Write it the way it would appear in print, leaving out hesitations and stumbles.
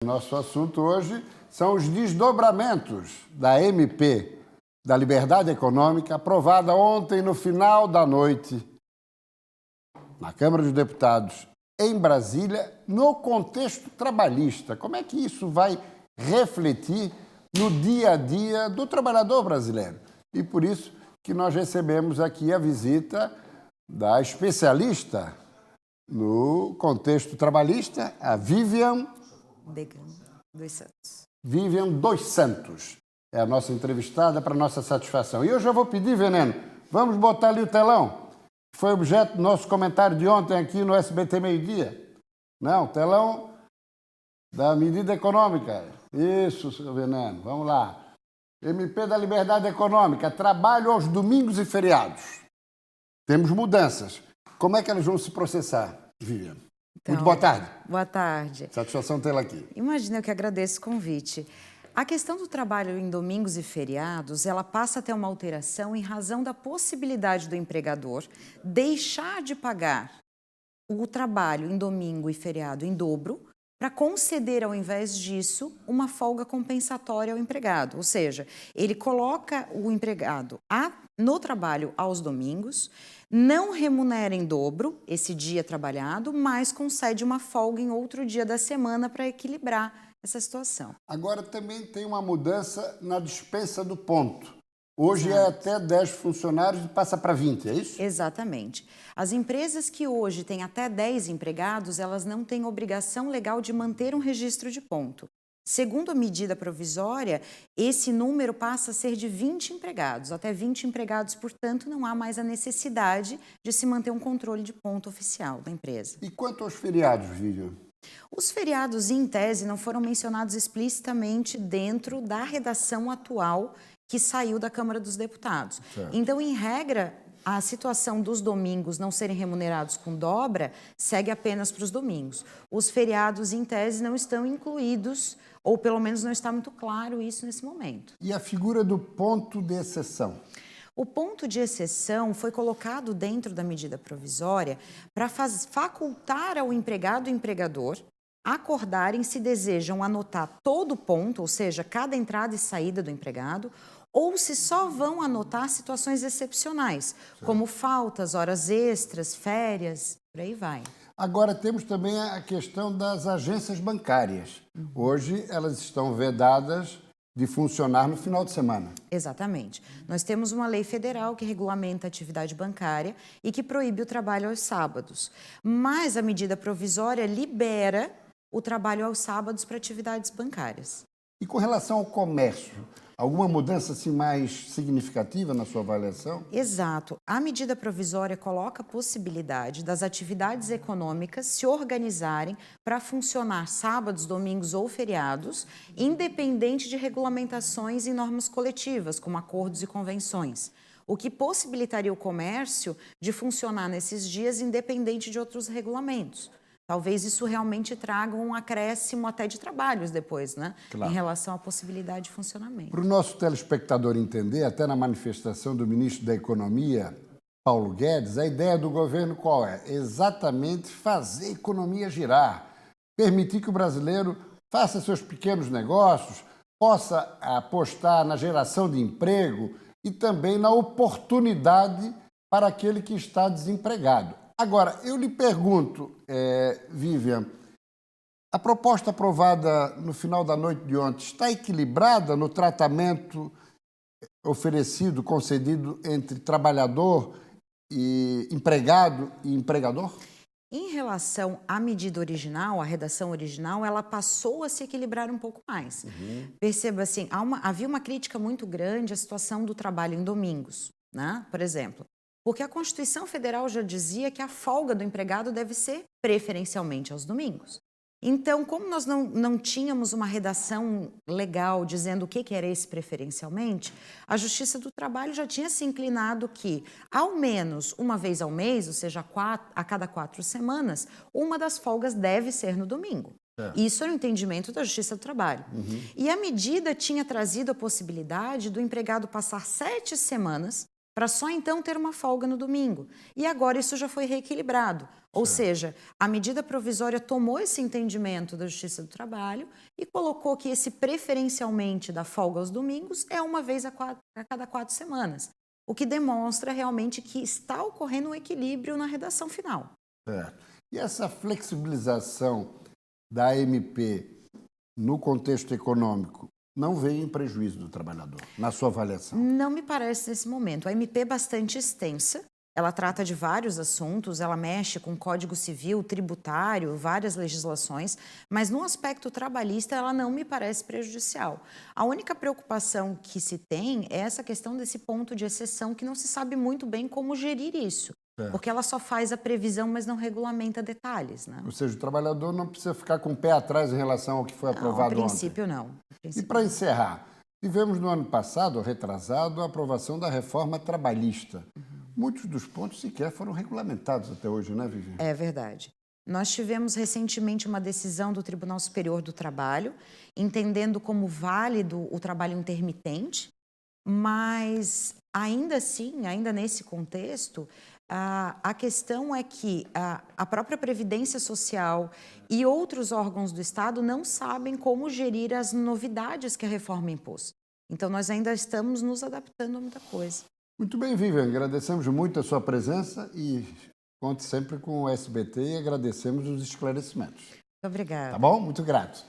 Nosso assunto hoje são os desdobramentos da MP da Liberdade Econômica, aprovada ontem no final da noite na Câmara dos Deputados em Brasília, no contexto trabalhista. Como é que isso vai refletir no dia a dia do trabalhador brasileiro? E por isso que nós recebemos aqui a visita da especialista no contexto trabalhista, a Vivian dos Santos. É a nossa entrevistada para nossa satisfação. E eu já vou pedir, Veneno, vamos botar ali o telão, que foi objeto do nosso comentário de ontem aqui no SBT Meio-Dia. Não, telão da medida econômica. Isso, seu Veneno, vamos lá. MP da Liberdade Econômica, trabalho aos domingos e feriados. Temos mudanças. Como é que elas vão se processar, Vivian? Então, muito boa tarde. Boa tarde. Satisfação tê-la aqui. Imagina, eu que agradeço o convite. A questão do trabalho em domingos e feriados, ela passa a ter uma alteração em razão da possibilidade do empregador deixar de pagar o trabalho em domingo e feriado em dobro para conceder, ao invés disso, uma folga compensatória ao empregado. Ou seja, ele coloca o empregado no trabalho aos domingos, não remunera em dobro esse dia trabalhado, mas concede uma folga em outro dia da semana para equilibrar essa situação. Agora também tem uma mudança na dispensa do ponto. Hoje é até 10 funcionários e passa para 20, é isso? Exatamente. As empresas que hoje têm até 10 empregados, elas não têm obrigação legal de manter um registro de ponto. Segundo a medida provisória, esse número passa a ser de 20 empregados. Até 20 empregados, portanto, não há mais a necessidade de se manter um controle de ponto oficial da empresa. E quanto aos feriados, Vivian? Os feriados, em tese, não foram mencionados explicitamente dentro da redação atual que saiu da Câmara dos Deputados. Certo. Então, em regra, a situação dos domingos não serem remunerados com dobra segue apenas para os domingos. Os feriados, em tese, não estão incluídos, ou pelo menos não está muito claro isso nesse momento. E a figura do ponto de exceção? O ponto de exceção foi colocado dentro da medida provisória para facultar ao empregado e empregador acordarem se desejam anotar todo o ponto, ou seja, cada entrada e saída do empregado, ou se só vão anotar situações excepcionais, como faltas, horas extras, férias, por aí vai. Agora temos também a questão das agências bancárias. Hoje elas estão vedadas de funcionar no final de semana. Exatamente. Nós temos uma lei federal que regulamenta a atividade bancária e que proíbe o trabalho aos sábados. Mas a medida provisória libera o trabalho aos sábados para atividades bancárias. E com relação ao comércio, alguma mudança assim, mais significativa na sua avaliação? Exato. A medida provisória coloca a possibilidade das atividades econômicas se organizarem para funcionar sábados, domingos ou feriados, independente de regulamentações e normas coletivas, como acordos e convenções, o que possibilitaria o comércio de funcionar nesses dias independente de outros regulamentos. Talvez isso realmente traga um acréscimo até de trabalhos depois, né? Claro. Em relação à possibilidade de funcionamento. Para o nosso telespectador entender, até na manifestação do ministro da Economia, Paulo Guedes, a ideia do governo qual é? Exatamente fazer a economia girar, permitir que o brasileiro faça seus pequenos negócios, possa apostar na geração de emprego e também na oportunidade para aquele que está desempregado. Agora, eu lhe pergunto, Vivian, a proposta aprovada no final da noite de ontem está equilibrada no tratamento oferecido, concedido entre trabalhador e empregado e empregador? Em relação à medida original, à redação original, ela passou a se equilibrar um pouco mais. Perceba assim, havia uma crítica muito grande à situação do trabalho em domingos, né? Por exemplo. Porque a Constituição Federal já dizia que a folga do empregado deve ser preferencialmente aos domingos. Então, como nós não tínhamos uma redação legal dizendo o que era esse preferencialmente, a Justiça do Trabalho já tinha se inclinado que, ao menos uma vez ao mês, ou seja, a cada 4 semanas, uma das folgas deve ser no domingo. Isso é o entendimento da Justiça do Trabalho. E a medida tinha trazido a possibilidade do empregado passar 7 semanas para só então ter uma folga no domingo. E agora isso já foi reequilibrado. Ou seja, a medida provisória tomou esse entendimento da Justiça do Trabalho e colocou que esse preferencialmente da folga aos domingos é uma vez a cada 4 semanas. O que demonstra realmente que está ocorrendo um equilíbrio na redação final. E essa flexibilização da MP no contexto econômico não veio em prejuízo do trabalhador, na sua avaliação? Não me parece nesse momento. A MP é bastante extensa, ela trata de vários assuntos, ela mexe com Código Civil, tributário, várias legislações, mas no aspecto trabalhista ela não me parece prejudicial. A única preocupação que se tem é essa questão desse ponto de exceção que não se sabe muito bem como gerir isso. Porque ela só faz a previsão, mas não regulamenta detalhes, né? Ou seja, o trabalhador não precisa ficar com o pé atrás em relação ao que foi aprovado ontem. A princípio, não. E para encerrar, tivemos no ano passado, retrasado, a aprovação da reforma trabalhista. Muitos dos pontos sequer foram regulamentados até hoje, né, Viviane? É verdade. Nós tivemos recentemente uma decisão do Tribunal Superior do Trabalho, entendendo como válido o trabalho intermitente, mas ainda assim, ainda nesse contexto, a questão é que a própria Previdência Social e outros órgãos do Estado não sabem como gerir as novidades que a reforma impôs. Então, nós ainda estamos nos adaptando a muita coisa. Muito bem, Viviane. Agradecemos muito a sua presença e conte sempre com o SBT e agradecemos os esclarecimentos. Muito obrigada. Tá bom? Muito grato.